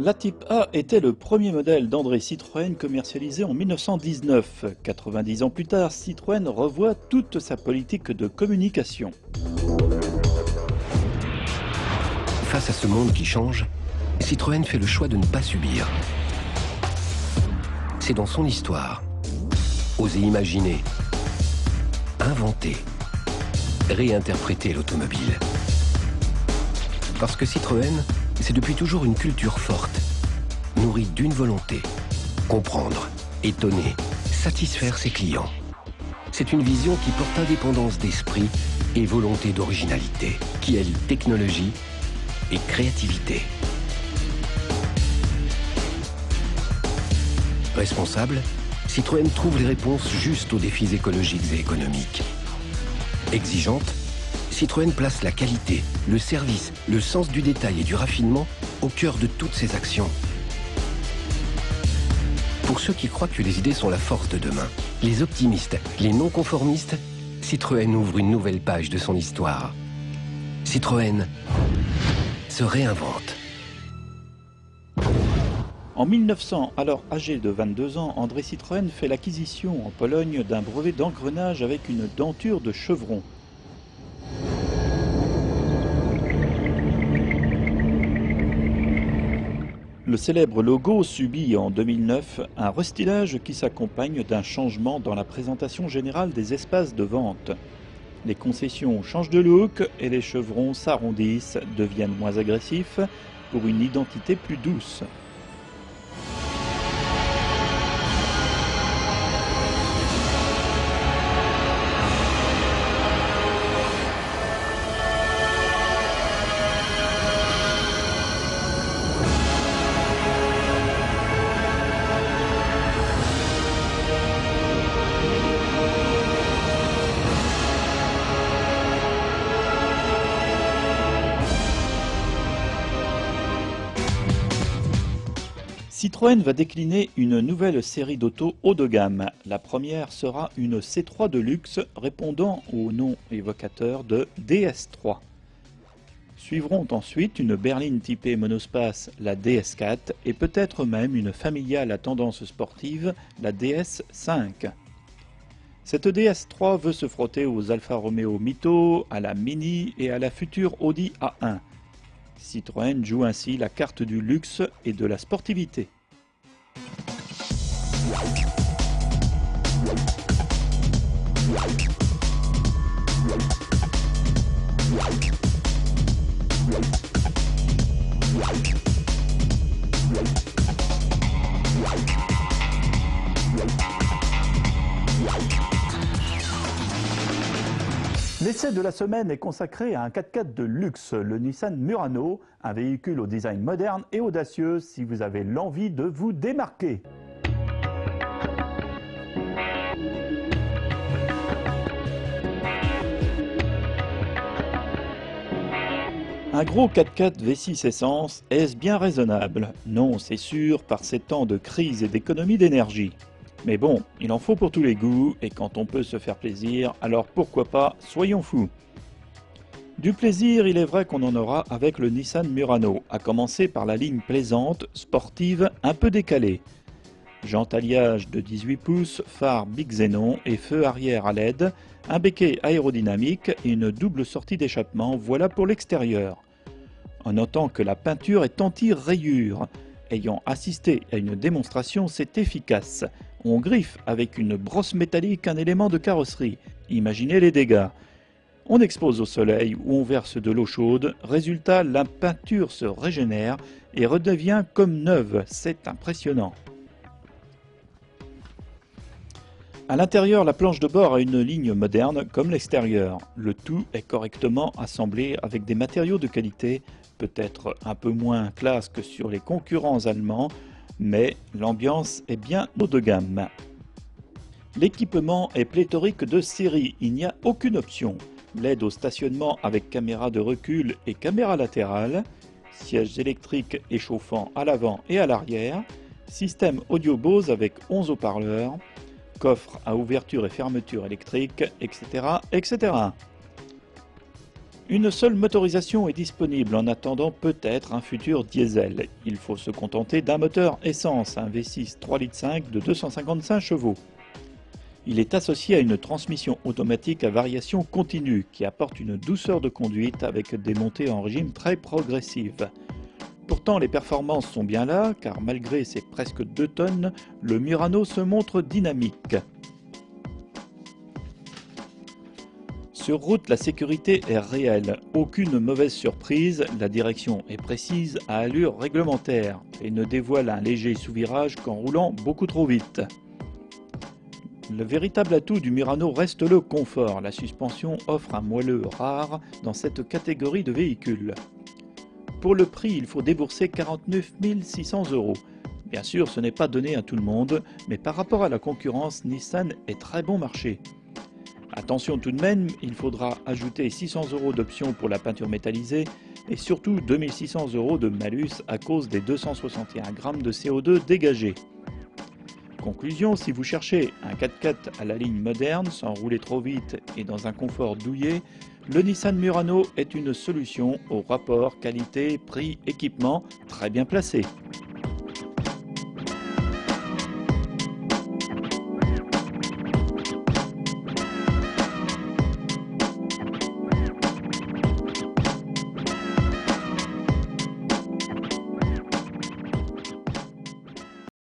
La Type A était le premier modèle d'André Citroën commercialisé en 1919. 90 ans plus tard, Citroën revoit toute sa politique de communication. Face à ce monde qui change, Citroën fait le choix de ne pas subir. C'est dans son histoire. Oser imaginer, inventer, réinterpréter l'automobile. Parce que Citroën, c'est depuis toujours une culture forte, nourrie d'une volonté, comprendre, étonner, satisfaire ses clients. C'est une vision qui porte indépendance d'esprit et volonté d'originalité, qui allie technologie et créativité. Responsable, Citroën trouve les réponses justes aux défis écologiques et économiques. Exigeante, Citroën place la qualité, le service, le sens du détail et du raffinement au cœur de toutes ses actions. Pour ceux qui croient que les idées sont la force de demain, les optimistes, les non-conformistes, Citroën ouvre une nouvelle page de son histoire. Citroën se réinvente. En 1900, alors âgé de 22 ans, André Citroën fait l'acquisition en Pologne d'un brevet d'engrenage avec une denture de chevron. Le célèbre logo subit en 2009 un restylage qui s'accompagne d'un changement dans la présentation générale des espaces de vente. Les concessions changent de look et les chevrons s'arrondissent, deviennent moins agressifs pour une identité plus douce. Citroën va décliner une nouvelle série d'autos haut de gamme. La première sera une C3 de luxe répondant au nom évocateur de DS3. Suivront ensuite une berline typée monospace, la DS4, et peut-être même une familiale à tendance sportive, la DS5. Cette DS3 veut se frotter aux Alfa Romeo Mito, à la Mini et à la future Audi A1. Citroën joue ainsi la carte du luxe et de la sportivité. L'essai de la semaine est consacré à un 4x4 de luxe, le Nissan Murano, un véhicule au design moderne et audacieux si vous avez l'envie de vous démarquer. Un gros 4x4 V6 essence, est-ce bien raisonnable? Non, c'est sûr, par ces temps de crise et d'économie d'énergie. Mais bon, il en faut pour tous les goûts, et quand on peut se faire plaisir, alors pourquoi pas, soyons fous. Du plaisir, il est vrai qu'on en aura avec le Nissan Murano, à commencer par la ligne plaisante, sportive, un peu décalée. Jantes alliage de 18 pouces, phare Big Xenon et feu arrière à LED, un béquet aérodynamique et une double sortie d'échappement, voilà pour l'extérieur. En notant que la peinture est anti-rayures. Ayant assisté à une démonstration, c'est efficace. On griffe avec une brosse métallique un élément de carrosserie. Imaginez les dégâts. On expose au soleil ou on verse de l'eau chaude. Résultat, la peinture se régénère et redevient comme neuve. C'est impressionnant. À l'intérieur, la planche de bord a une ligne moderne comme l'extérieur. Le tout est correctement assemblé avec des matériaux de qualité, peut-être un peu moins classe que sur les concurrents allemands, mais l'ambiance est bien haut de gamme. L'équipement est pléthorique de série, il n'y a aucune option. L'aide au stationnement avec caméra de recul et caméra latérale, sièges électriques et chauffants à l'avant et à l'arrière, système audio Bose avec 11 haut-parleurs, coffre à ouverture et fermeture électrique, etc., etc. Une seule motorisation est disponible en attendant peut-être un futur diesel. Il faut se contenter d'un moteur essence, un V6 3,5 litres de 255 chevaux. Il est associé à une transmission automatique à variation continue qui apporte une douceur de conduite avec des montées en régime très progressives. Pourtant les performances sont bien là car malgré ses presque 2 tonnes, le Murano se montre dynamique. Sur route, la sécurité est réelle, aucune mauvaise surprise, la direction est précise à allure réglementaire et ne dévoile un léger sous-virage qu'en roulant beaucoup trop vite. Le véritable atout du Murano reste le confort, la suspension offre un moelleux rare dans cette catégorie de véhicules. Pour le prix, il faut débourser 49 600 €. Bien sûr, ce n'est pas donné à tout le monde, mais par rapport à la concurrence, Nissan est très bon marché. Attention tout de même, il faudra ajouter 600 € d'options pour la peinture métallisée et surtout 2600 € de malus à cause des 261 g de CO2 dégagés. Conclusion, si vous cherchez un 4x4 à la ligne moderne, sans rouler trop vite et dans un confort douillet, le Nissan Murano est une solution au rapport qualité-prix-équipement très bien placé.